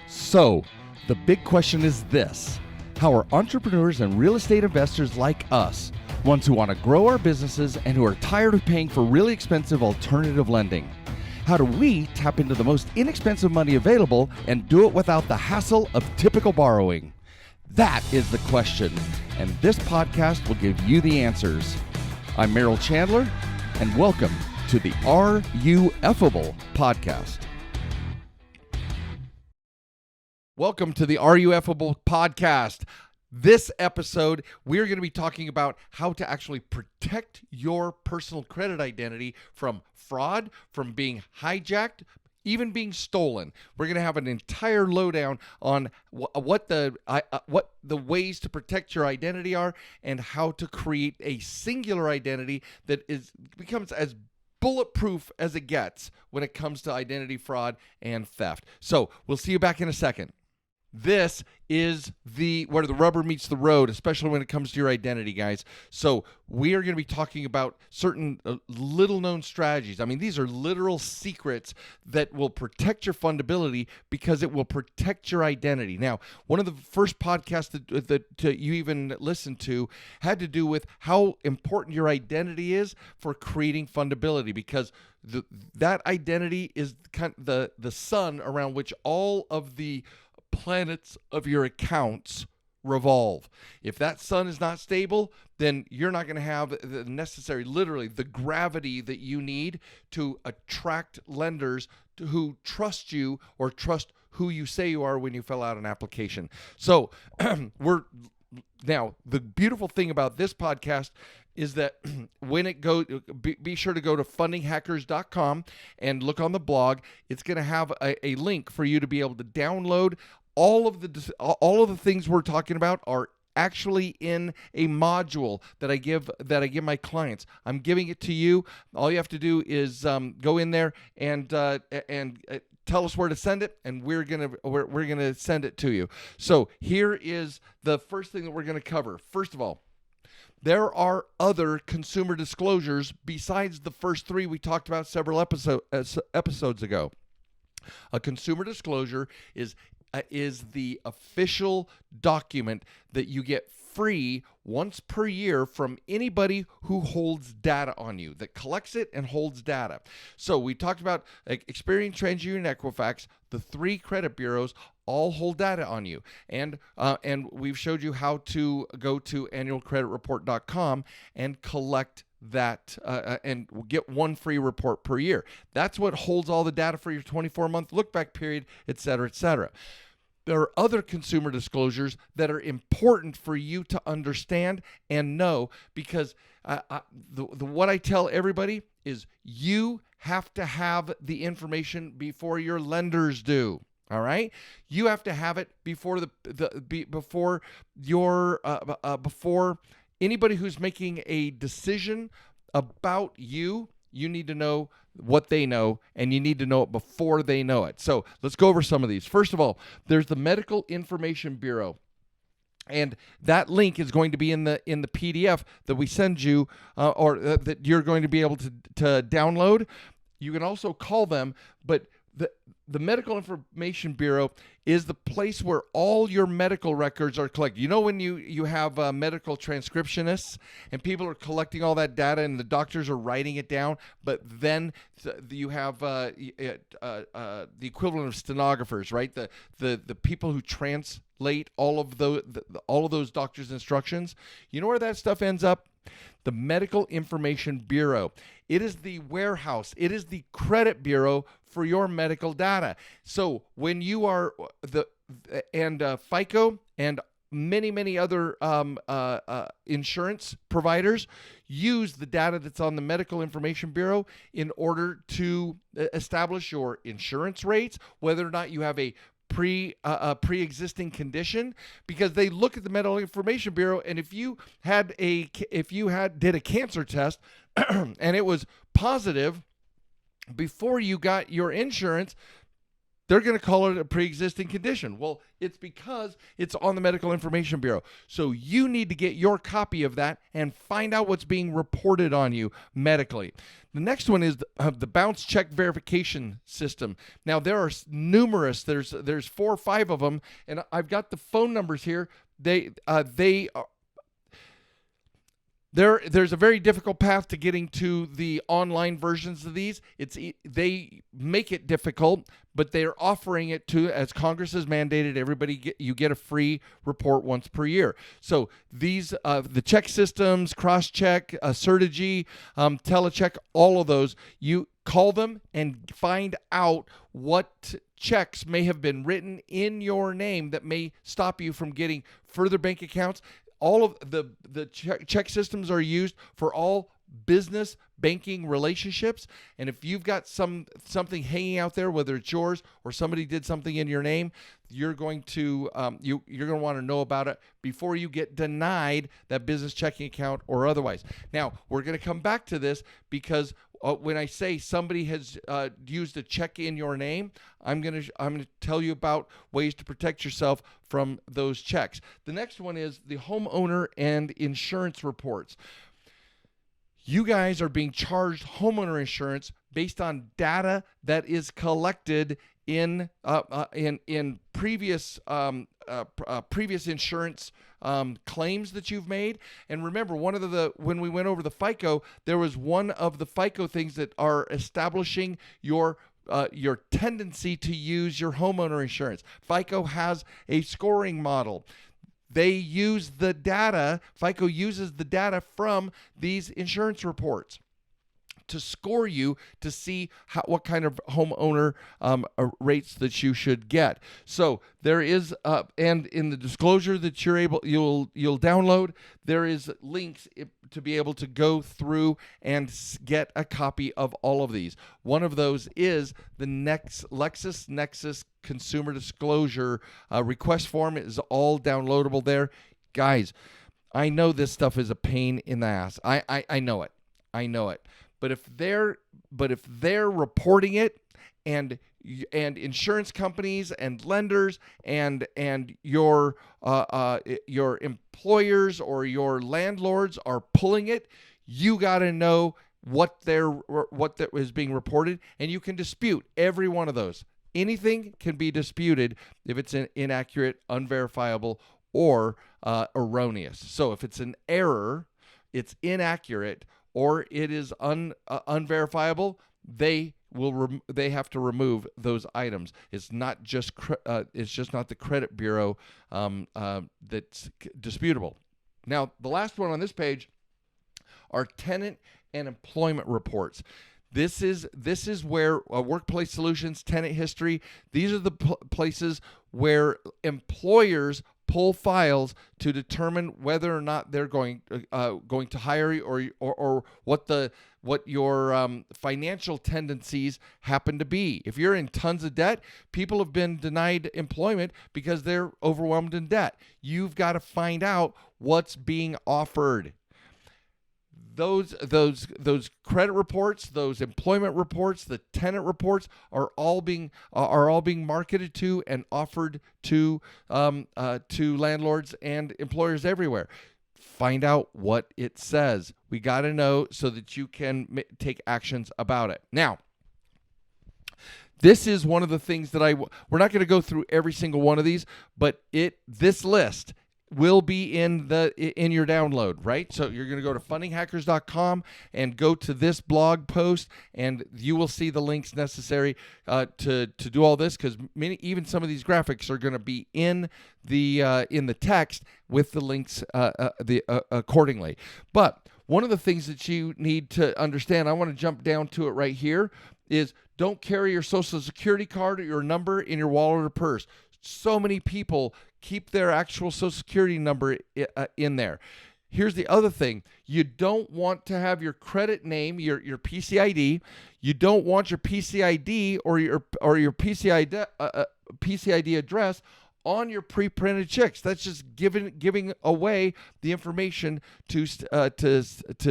So, the big question is this: how are entrepreneurs and real estate investors like us, ones who want to grow our businesses and who are tired of paying for really expensive alternative lending, how do we tap into the most inexpensive money available and do it without the hassle of typical borrowing? That is the question, and this podcast will give you the answers. I'm Merrill Chandler, and welcome to the Are You Effable podcast. Welcome to the Are You Effable podcast. This episode, we're going to be talking about how to actually protect your personal credit identity from fraud, from being hijacked, even being stolen. We're going to have an entire lowdown on what the ways to protect your identity are and how to create a singular identity that becomes as bulletproof as it gets when it comes to identity fraud and theft. So we'll see you back in a second. This is where the rubber meets the road, especially when it comes to your identity, guys. So we are going to be talking about certain little-known strategies. I mean, these are literal secrets that will protect your fundability because it will protect your identity. Now, one of the first podcasts that you even listened to had to do with how important your identity is for creating fundability, because that identity is kind of the sun around which all of the planets of your accounts revolve. If that sun is not stable, then you're not going to have the necessary, literally, the gravity that you need to attract lenders who trust you or trust who you say you are when you fill out an application. So now, the beautiful thing about this podcast is that when it goes, be sure to go to fundinghackers.com and look on the blog. It's going to have a link for you to be able to download. All of the things we're talking about are actually in a module that I give my clients. I'm giving it to you. All you have to do is go in there and tell us where to send it, and we're gonna send it to you. So here is the first thing that we're gonna cover. First of all, there are other consumer disclosures besides the first three we talked about several episodes ago. A consumer disclosure is the official document that you get free once per year from anybody who holds data on you, that collects it and holds data. So we talked about Experian, TransUnion, Equifax. The three credit bureaus all hold data on you, and we've showed you how to go to annualcreditreport.com and collect that and get one free report per year. That's what holds all the data for your 24-month look-back period, et cetera, et cetera. There are other consumer disclosures that are important for you to understand and know, because what I tell everybody is you have to have the information before your lenders do. All right, you have to have it before before anybody who's making a decision about you. You need to know what they know, and you need to know it before they know it. So let's go over some of these. First of all, there's the Medical Information Bureau, and that link is going to be in the PDF that we send you, or that you're going to be able to download. You can also call them, but the Medical Information Bureau is the place where all your medical records are collected. You know, when you have medical transcriptionists and people are collecting all that data and the doctors are writing it down, but then you have the equivalent of stenographers, right? The people who translate all of those doctors' instructions. You know where that stuff ends up? The Medical Information Bureau. It is the warehouse. It is the credit bureau for your medical data. So when you are FICO and many other insurance providers use the data that's on the Medical Information Bureau in order to establish your insurance rates, whether or not you have a pre-existing condition, because they look at the Medical Information Bureau, and if you did a cancer test and it was positive before you got your insurance, they're going to call it a pre-existing condition. Well, it's because it's on the Medical Information Bureau. So you need to get your copy of that and find out what's being reported on you medically. The next one is the bounce check verification system. Now, there are numerous. There's 4 or 5 of them, and I've got the phone numbers here. They are. There's a very difficult path to getting to the online versions of these. They make it difficult, but they're offering it to, as Congress has mandated, you get a free report once per year. So these, the check systems, CrossCheck, Certegy, Telecheck, all of those, you call them and find out what checks may have been written in your name that may stop you from getting further bank accounts. All of the check systems are used for all business banking relationships, and if you've got something hanging out there, whether it's yours or somebody did something in your name, you're going to you're going to want to know about it before you get denied that business checking account or otherwise. Now, we're going to come back to this because when I say somebody has used a check in your name, I'm going to tell you about ways to protect yourself from those checks. The next one is the homeowner and insurance reports. You guys are being charged homeowner insurance based on data that is collected in previous insurance claims that you've made. And remember, when we went over the FICO, there was one of the FICO things that are establishing your tendency to use your homeowner insurance. FICO has a scoring model. They use the data, FICO uses the data from these insurance reports to score you to see what kind of homeowner rates that you should get. So there is, and in the disclosure that you'll download, there is links to be able to go through and get a copy of all of these. One of those is the LexisNexis Consumer Disclosure request form. It is all downloadable there. Guys, I know this stuff is a pain in the ass. I know it. I know it. But if they're reporting it, and insurance companies and lenders and your employers or your landlords are pulling it, you got to know what is being reported, and you can dispute every one of those. Anything can be disputed if it's inaccurate, unverifiable, or erroneous. So if it's an error, it's inaccurate, or it is unverifiable, they have to remove those items. It's not just not the credit bureau that's disputable. Now, the last one on this page are tenant and employment reports. This is where Workplace Solutions, Tenant History, these are the places where employers pull files to determine whether or not they're going to hire you or what your financial tendencies happen to be. If you're in tons of debt, people have been denied employment because they're overwhelmed in debt. You've got to find out what's being offered. Those credit reports, those employment reports, the tenant reports are all being marketed to and offered to landlords and employers everywhere. Find out what it says. We got to know so that you can take actions about it. Now, this is one of the things that we're not going to go through every single one of these, but this list will be in your download, right? So you're going to go to fundinghackers.com and go to this blog post, and you will see the links necessary to do all this, because even some of these graphics are going to be in the text with the links accordingly. But one of the things that you need to understand, I want to jump down to it right here, is don't carry your Social Security card or your number in your wallet or purse. So many people keep their actual Social Security number in there. Here's the other thing. You don't want to have your credit name, your PCID. You don't want your PCID or your PCID address on your pre-printed checks. That's just giving away the information to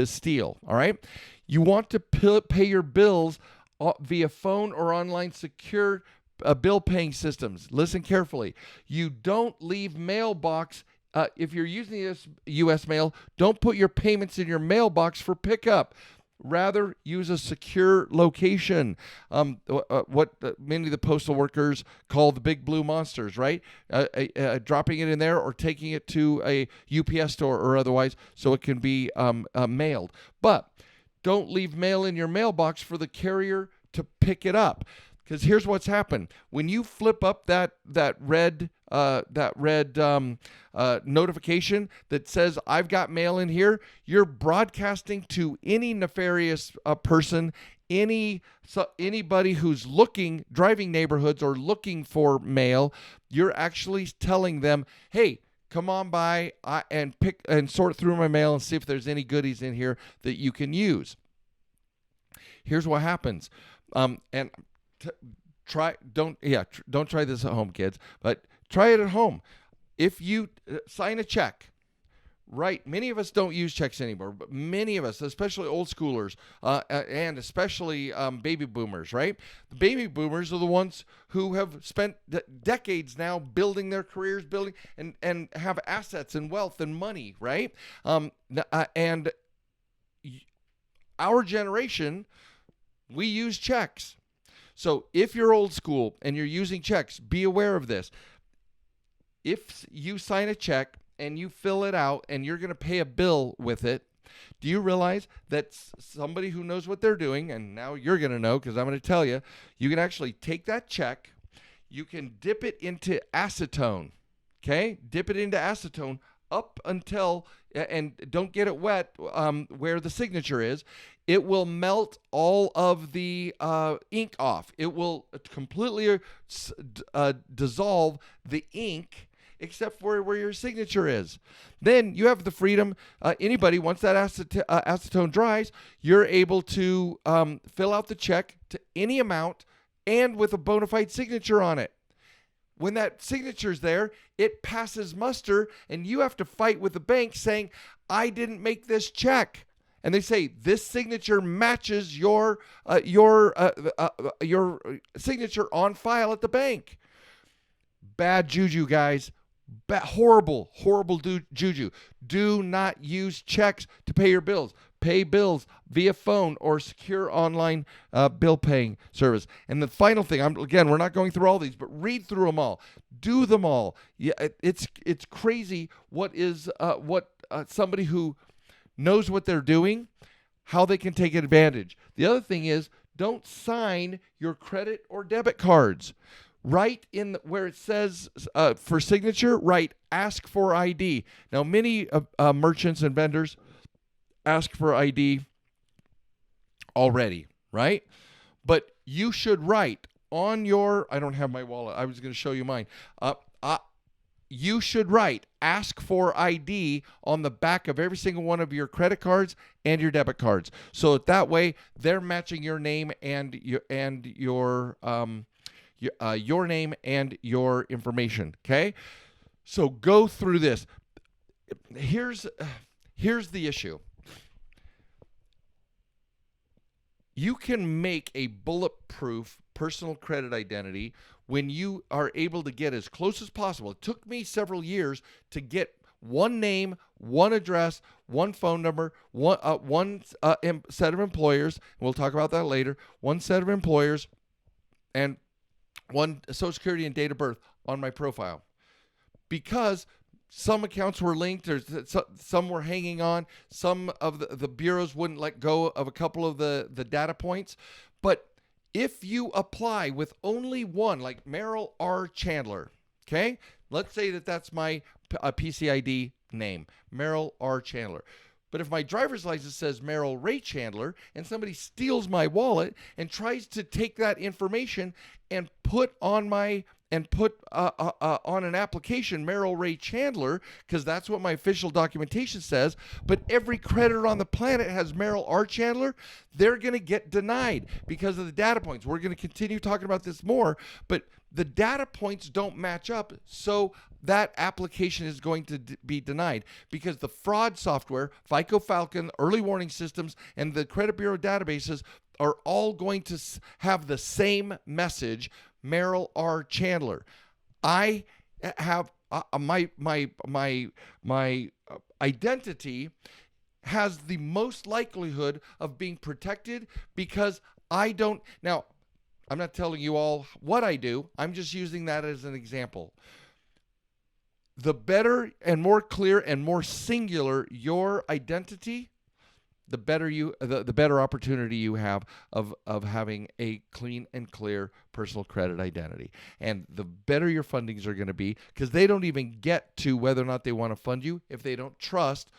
steal. All right. You want to pay your bills via phone or online secure bill paying systems. Listen carefully. You don't leave mailbox. If you're using this U.S. mail, don't put your payments in your mailbox for pickup. Rather, use a secure location. What many of the postal workers call the big blue monsters, right? Dropping it in there or taking it to a UPS store or otherwise so it can be mailed. But don't leave mail in your mailbox for the carrier to pick it up. Because here's what's happened. When you flip up that red notification that says I've got mail in here, you're broadcasting to any nefarious person, anybody who's driving neighborhoods or looking for mail. You're actually telling them, hey, come on by and pick and sort through my mail and see if there's any goodies in here that you can use. Here's what happens. Don't try this at home, kids, but try it at home. If you sign a check, right? Many of us don't use checks anymore, but many of us, especially old schoolers, and especially baby boomers, right? The baby boomers are the ones who have spent decades now building their careers, and have assets and wealth and money, right? And our generation, we use checks. So if you're old school and you're using checks, be aware of this. If you sign a check and you fill it out and you're going to pay a bill with it, do you realize that somebody who knows what they're doing, and now you're going to know because I'm going to tell you, you can actually take that check, you can dip it into acetone, okay? Dip it into acetone up until, and don't get it wet where the signature is. It will melt all of the ink off. It will completely dissolve the ink except for where your signature is. Then you have the freedom, anybody, once that acetone dries, you're able to fill out the check to any amount and with a bona fide signature on it. When that signature's there, it passes muster, and you have to fight with the bank saying, I didn't make this check. And they say, this signature matches your signature on file at the bank. Bad juju, guys. Horrible juju. Do not use checks to pay your bills. Pay bills via phone or secure online bill paying service. And the final thing, we're not going through all these, but read through them all. Do them all. Yeah, it's crazy what somebody who knows what they're doing, how they can take advantage. The other thing is, don't sign your credit or debit cards. Write in where it says for signature, write ask for ID. Now, many merchants and vendors ask for ID already, right? But you should write on your, I don't have my wallet. I was going to show you mine. You should write ask for ID on the back of every single one of your credit cards and your debit cards. So that way they're matching your name and your name and your information. Okay. So go through this. Here's the issue. You can make a bulletproof personal credit identity when you are able to get as close as possible. It took me several years to get one name, one address, one phone number, one set of employers. We'll talk about that later. One set of employers and one Social Security and date of birth on my profile. Because some accounts were linked, or some were hanging on. Some of the bureaus wouldn't let go of a couple of the data points. But if you apply with only one, like Merrill R. Chandler, okay? Let's say that's my PCID name, Merrill R. Chandler. But if my driver's license says Merrill Ray Chandler and somebody steals my wallet and tries to take that information and put on on an application Merrill Ray Chandler, because that's what my official documentation says, but every creditor on the planet has Merrill R. Chandler, they're going to get denied because of the data points. We're going to continue talking about this more, but the data points don't match up, so that application is going to be denied because the fraud software, FICO Falcon, early warning systems, and the credit bureau databases are all going to have the same message. Merrill R. Chandler. I have my identity has the most likelihood of being protected because I don't. Now, I'm not telling you all what I do. I'm just using that as an example. The better and more clear and more singular your identity, the better opportunity you have of having a clean and clear personal credit identity. And the better your fundings are going to be, because they don't even get to whether or not they want to fund you if they don't trust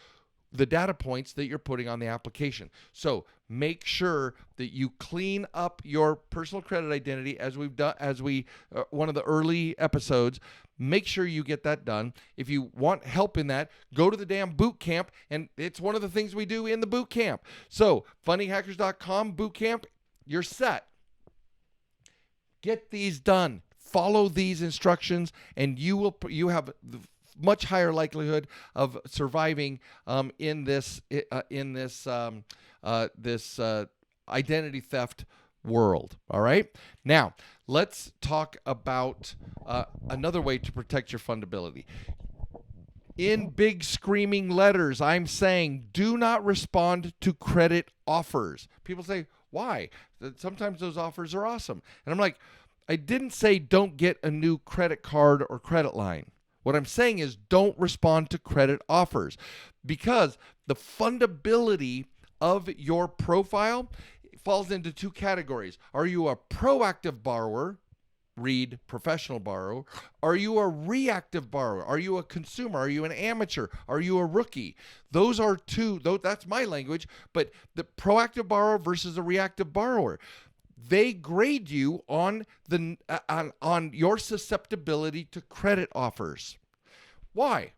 the data points that you're putting on the application. So make sure that you clean up your personal credit identity as we've done, one of the early episodes. Make sure you get that done. If you want help in that, go to the damn boot camp, and it's one of the things we do in the boot camp. So fundinghackers.com boot camp, you're set. Get these done. Follow these instructions, and you have the much higher likelihood of surviving in this identity theft world. All right. Now let's talk about another way to protect your fundability. In big screaming letters, I'm saying do not respond to credit offers. People say, why? Sometimes those offers are awesome. And I'm like, I didn't say don't get a new credit card or credit line. What I'm saying is don't respond to credit offers, because the fundability of your profile falls into two categories. Are you a proactive borrower? Read professional borrower. Are you a reactive borrower? Are you a consumer? Are you an amateur? Are you a rookie? Those are two, that's my language, but the proactive borrower versus a reactive borrower, they grade you on on your susceptibility to credit offers. Why?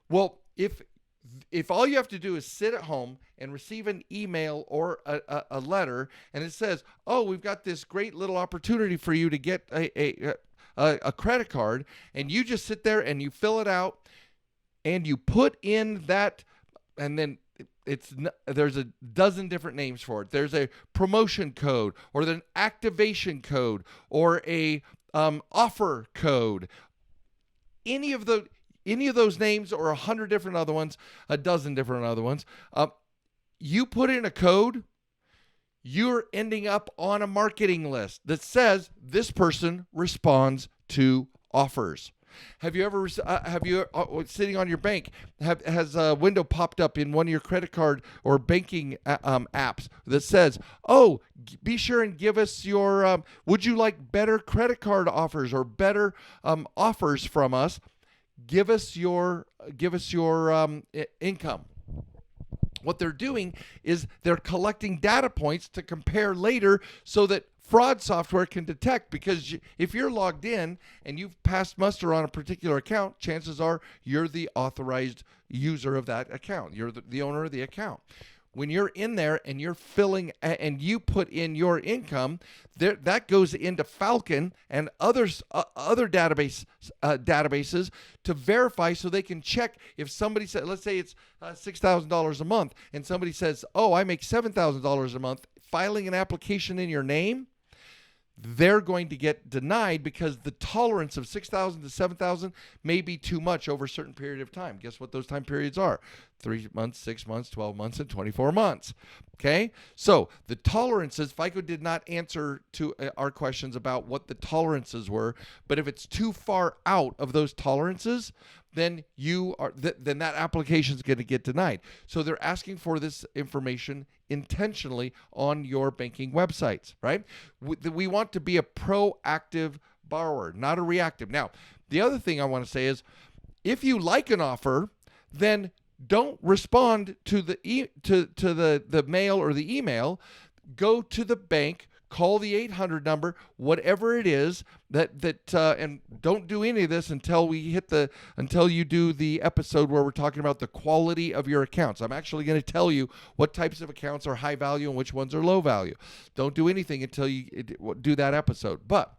Well, if all you have to do is sit at home and receive an email or a letter, and it says, "Oh, we've got this great little opportunity for you to get a credit card," and you just sit there and you fill it out, and you put in that, and then there's a dozen different names for it. There's a promotion code, or an activation code, or a offer code. Any of those names, or 100 different other ones, a dozen different other ones. You put in a code, you're ending up on a marketing list that says this person responds to offers. Have you ever, sitting on your bank, has a window popped up in one of your credit card or banking apps that says, "Oh, be sure and give us your, would you like better credit card offers or better offers from us? Give us your income." What they're doing is they're collecting data points to compare later so that fraud software can detect, because if you're logged in and you've passed muster on a particular account, chances are you're the authorized user of that account. You're the owner of the account. When you're in there and you're filling and you put in your income, that goes into Falcon and other databases to verify, so they can check if somebody said, let's say it's $6,000 a month, and somebody says, "Oh, I make $7,000 a month," filing an application in your name, they're going to get denied, because the tolerance of 6,000 to 7,000 may be too much over a certain period of time. Guess what those time periods are? 3 months, 6 months, 12 months, and 24 months. Okay? So the tolerances, FICO did not answer to our questions about what the tolerances were, but if it's too far out of those tolerances, then then that application is going to get denied. So they're asking for this information intentionally on your banking websites, right? We want to be a proactive borrower, not a reactive. Now, the other thing I want to say is, if you like an offer, then don't respond to the mail or the email. Go to the bank, call the 800 number, whatever it is, and don't do any of this until you do the episode where we're talking about the quality of your accounts. I'm actually going to tell you what types of accounts are high value and which ones are low value. Don't do anything until you do that episode. But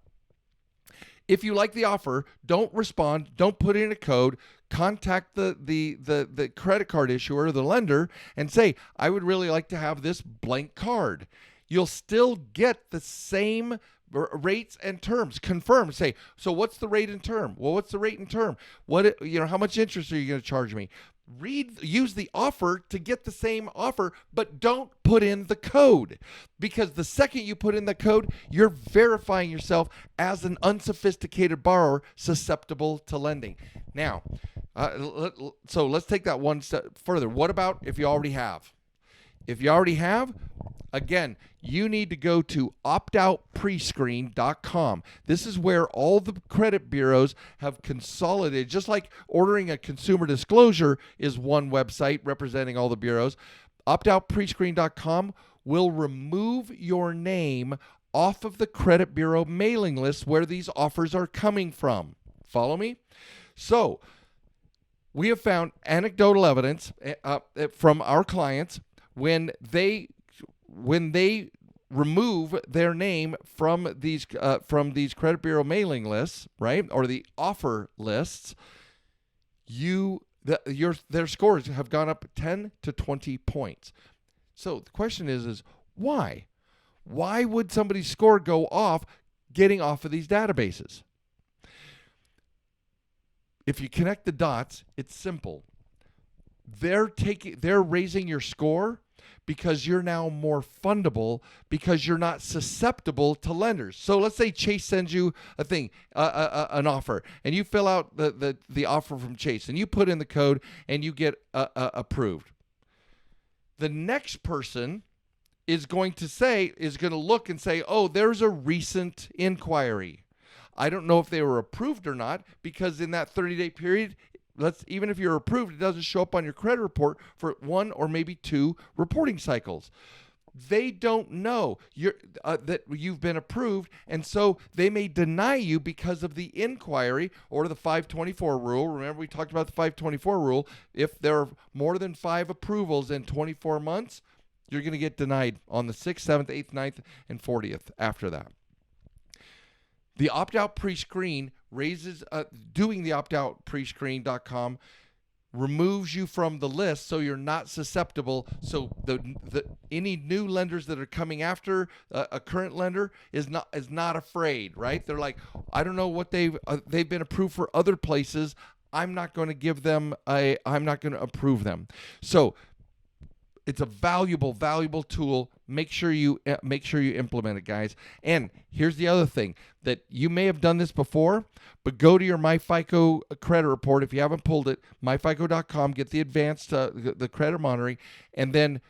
if you like the offer, don't respond, don't put in a code, contact the credit card issuer or the lender and say, "I would really like to have this blank card." You'll still get the same rates and terms. Confirm. Say, so what's the rate and term? Well, what's the rate and term? How much interest are you going to charge me? Use the offer to get the same offer, but don't put in the code, because the second you put in the code, you're verifying yourself as an unsophisticated borrower susceptible to lending. Now, so let's take that one step further. What about if you already have? If you already have, again, you need to go to optoutprescreen.com. This is where all the credit bureaus have consolidated. Just like ordering a consumer disclosure is one website representing all the bureaus, optoutprescreen.com will remove your name off of the credit bureau mailing list where these offers are coming from. Follow me? So, we have found anecdotal evidence from our clients when they remove their name from these credit bureau mailing lists, right, or the offer lists, their scores have gone up 10 to 20 points. So the question is why? Why would somebody's score go off getting off of these databases? If you connect the dots, it's simple. They're raising your score because you're now more fundable, because you're not susceptible to lenders. So let's say Chase sends you a thing, an offer, and you fill out the offer from Chase, and you put in the code, and you get approved. The next person is going to look and say, oh, there's a recent inquiry. I don't know if they were approved or not, because in that 30-day period, even if you're approved, it doesn't show up on your credit report for 1 or maybe 2 reporting cycles. They don't know that you've been approved, and so they may deny you because of the inquiry or the 524 rule. Remember, we talked about the 524 rule. If there are more than 5 approvals in 24 months, you're going to get denied on the 6th, 7th, 8th, 9th, and 40th after that. The opt-out pre-screen doing the optoutprescreen.com removes you from the list, so you're not susceptible. So any new lenders that are coming after a current lender is not afraid, right? They're like, I don't know what they've been approved for other places. I'm not going to give them I'm not going to approve them. So it's a valuable tool. Make sure you implement it, guys. And here's the other thing, that you may have done this before, but go to your MyFICO credit report. If you haven't pulled it, myfico.com, get the advanced the credit monitoring, and then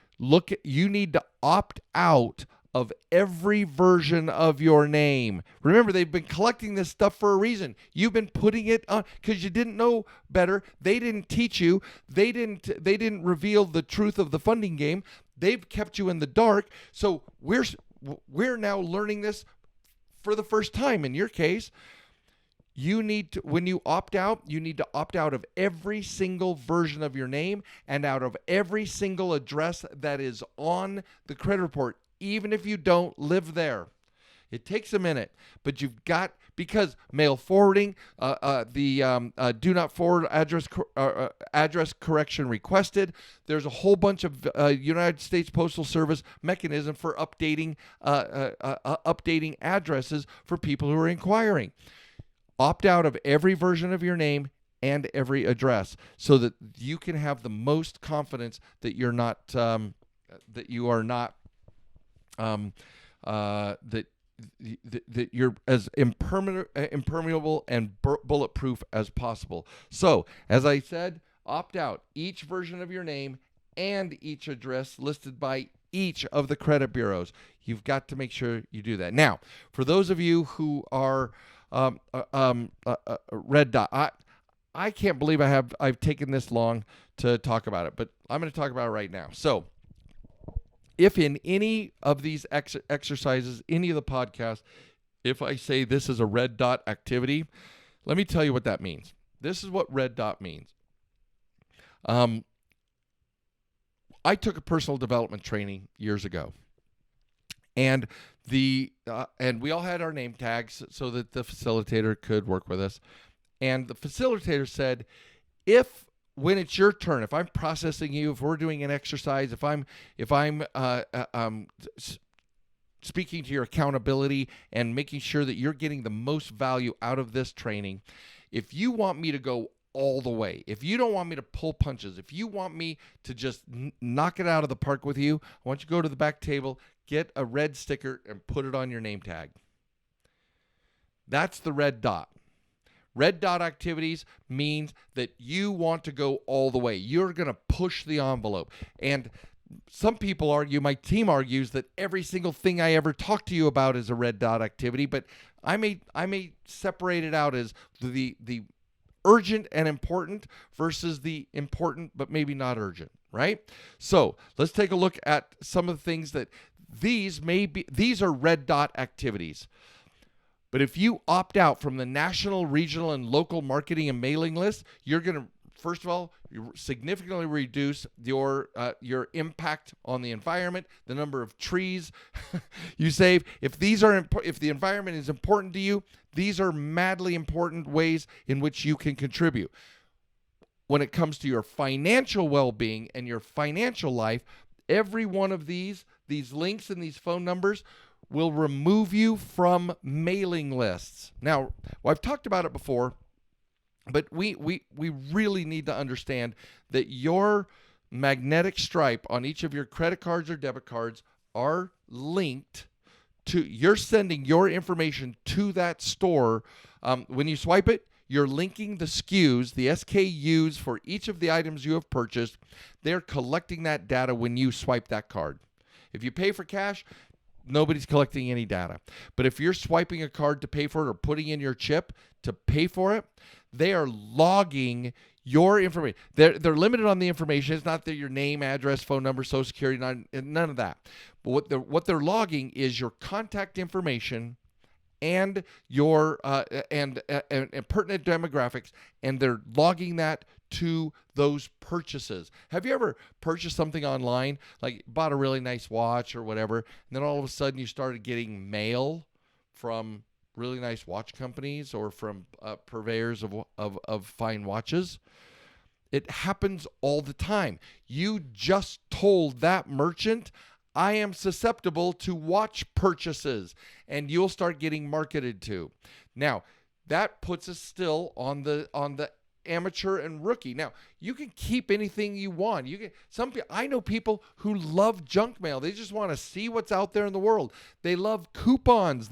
you need to opt out of every version of your name. Remember, they've been collecting this stuff for a reason. You've been putting it on because you didn't know better. They didn't teach you. They didn't reveal the truth of the funding game. They've kept you in the dark. So we're now learning this for the first time. In your case, when you opt out, you need to opt out of every single version of your name and out of every single address that is on the credit report, even if you don't live there. It takes a minute, but you've got, because mail forwarding, do not forward address correction requested. There's a whole bunch of United States Postal Service mechanism for updating addresses for people who are inquiring. Opt out of every version of your name and every address, so that you can have the most confidence that you're not that you're as impermeable and bulletproof as possible. So, as I said, opt out each version of your name and each address listed by each of the credit bureaus. You've got to make sure you do that. Now, for those of you who are red dot, I can't believe I've taken this long to talk about it, but I'm going to talk about it right now. So, if in any of these exercises, any of the podcasts, if I say this is a red dot activity, let me tell you what that means. This is what red dot means. I took a personal development training years ago, and we all had our name tags so that the facilitator could work with us. And the facilitator said, when it's your turn, if I'm processing you, if we're doing an exercise, if I'm speaking to your accountability and making sure that you're getting the most value out of this training. If you want me to go all the way, if you don't want me to pull punches, if you want me to just knock it out of the park with you, I want you to go to the back table, get a red sticker, and put it on your name tag. That's the red dot. Red dot activities means that you want to go all the way. You're going to push the envelope. And some people argue, my team argues, that every single thing I ever talk to you about is a red dot activity, but I may separate it out as the urgent and important versus the important but maybe not urgent, right? So let's take a look at some of the things that these are red dot activities. But if you opt out from the national, regional, and local marketing and mailing list, you're going to, first of all, significantly reduce your impact on the environment, the number of trees you save. If the environment is important to you, these are madly important ways in which you can contribute. When it comes to your financial well-being and your financial life, every one of these links and these phone numbers will remove you from mailing lists. Now, I've talked about it before, but we really need to understand that your magnetic stripe on each of your credit cards or debit cards are linked to, you're sending your information to that store. When you swipe it, you're linking the SKUs, the SKUs for each of the items you have purchased. They're collecting that data when you swipe that card. If you pay for cash, nobody's collecting any data. But if you're swiping a card to pay for it or putting in your chip to pay for it, they are logging your information. They're limited on the information. It's not that your name, address, phone number, social security, none of that. But what they're logging is your contact information and your and pertinent demographics, and they're logging that to those purchases. Have you ever purchased something online, like bought a really nice watch or whatever, and then all of a sudden you started getting mail from really nice watch companies or from purveyors of fine watches? It happens all the time. You just told that merchant, I am susceptible to watch purchases, and you'll start getting marketed to. Now, that puts us still on the amateur and rookie. Now, you can keep anything you want. I know people who love junk mail. They just want to see what's out there in the world. They love coupons.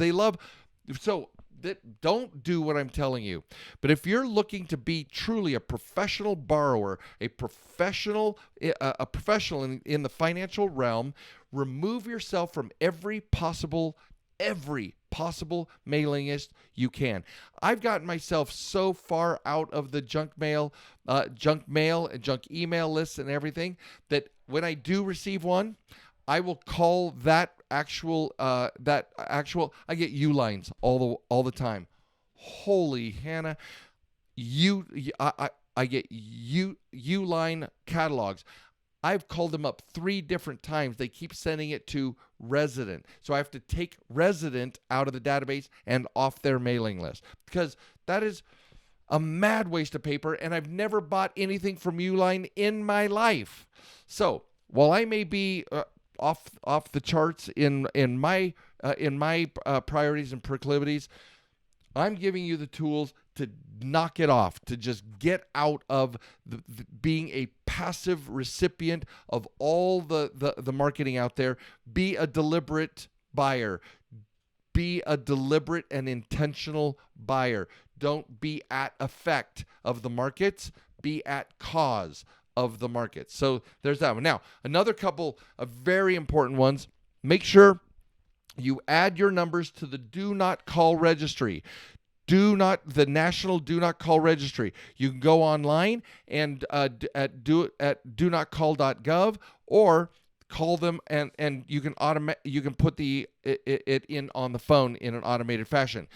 Don't do what I'm telling you. But if you're looking to be truly a professional borrower, a professional in the financial realm, remove yourself from every possible mailing list you can. I've gotten myself so far out of the junk mail and junk email lists and everything that when I do receive one, I will call I get U-lines all the time. Holy Hannah, I get U-line catalogs. I've called them up 3 different times. They keep sending it to resident. So I have to take resident out of the database and off their mailing list, because that is a mad waste of paper, and I've never bought anything from Uline in my life. So while I may be off the charts in my priorities and proclivities, I'm giving you the tools to knock it off, to just get out of being a passive recipient of all the marketing out there. Be a deliberate buyer. Be a deliberate and intentional buyer. Don't be at effect of the markets. Be at cause of the market. So there's that one. Now, another couple of very important ones. Make sure you add your numbers to the Do Not Call Registry. The National Do Not Call Registry. You can go online and do notcall.gov, or call them and you can put it in on the phone in an automated fashion.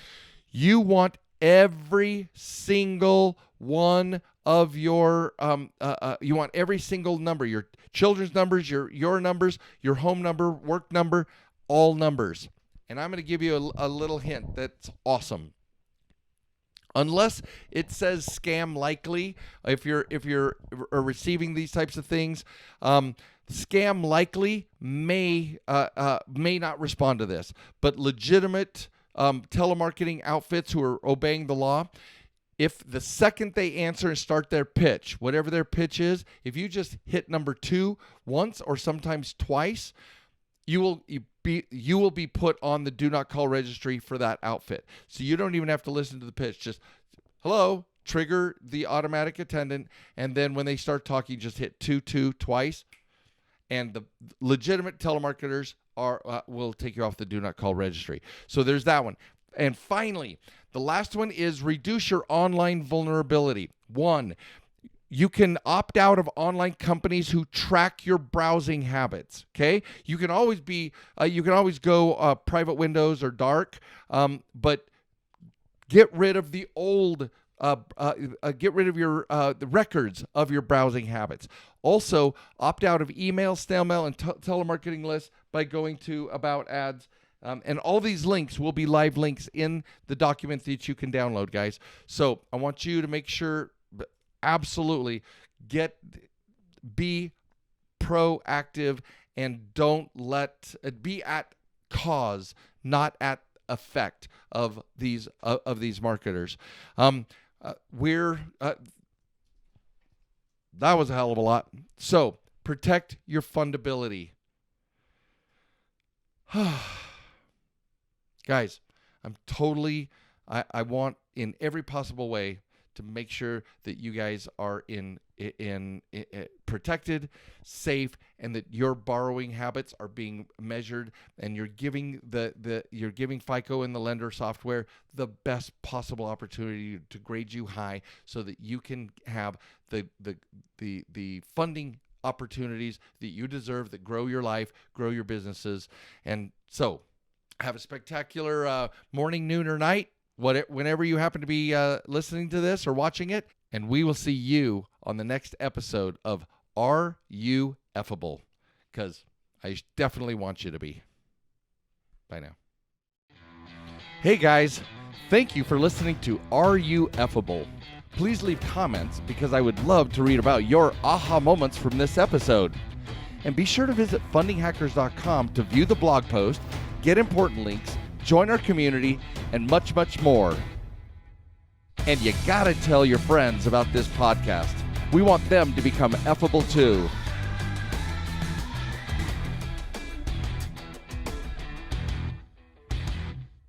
You want every single one of your you want every single number, your children's numbers, your numbers, your home number, work number, all numbers. And I'm going to give you a little hint that's awesome. Unless it says scam likely, if you're receiving these types of things, Scam likely may not respond to this, but legitimate telemarketing outfits who are obeying the law, if the second they answer and start their pitch, whatever their pitch is, if you just hit number 2 once or sometimes twice, you will be put on the Do Not Call Registry for that outfit. So you don't even have to listen to the pitch. Just, hello, trigger the automatic attendant, and then when they start talking, just hit 2 twice, and the legitimate telemarketers will take you off the Do Not Call Registry. So there's that one. And finally, the last one is reduce your online vulnerability. 1, you can opt out of online companies who track your browsing habits. Okay, you can always go private windows or dark, but get rid of the old. Get rid of your the records of your browsing habits. Also, opt out of email, snail mail, and telemarketing lists by going to About Ads. And all these links will be live links in the document that you can download, guys. So I want you to make sure, absolutely, be proactive, and be at cause, not at effect of these marketers. That was a hell of a lot. So protect your fundability. Guys, I want in every possible way to make sure that you guys are in protected, safe, and that your borrowing habits are being measured, and you're giving you're giving FICO and the lender software the best possible opportunity to grade you high, so that you can have the funding opportunities that you deserve, that grow your life, grow your businesses. And so have a spectacular morning, noon, or night, whenever you happen to be listening to this or watching it. And we will see you on the next episode of Are You Effable? Because I definitely want you to be. Bye now. Hey guys, thank you for listening to Are You Effable? Please leave comments, because I would love to read about your aha moments from this episode. And be sure to visit fundinghackers.com to view the blog post, get important links, join our community, and much, much more. And you gotta tell your friends about this podcast. We want them to become effable too.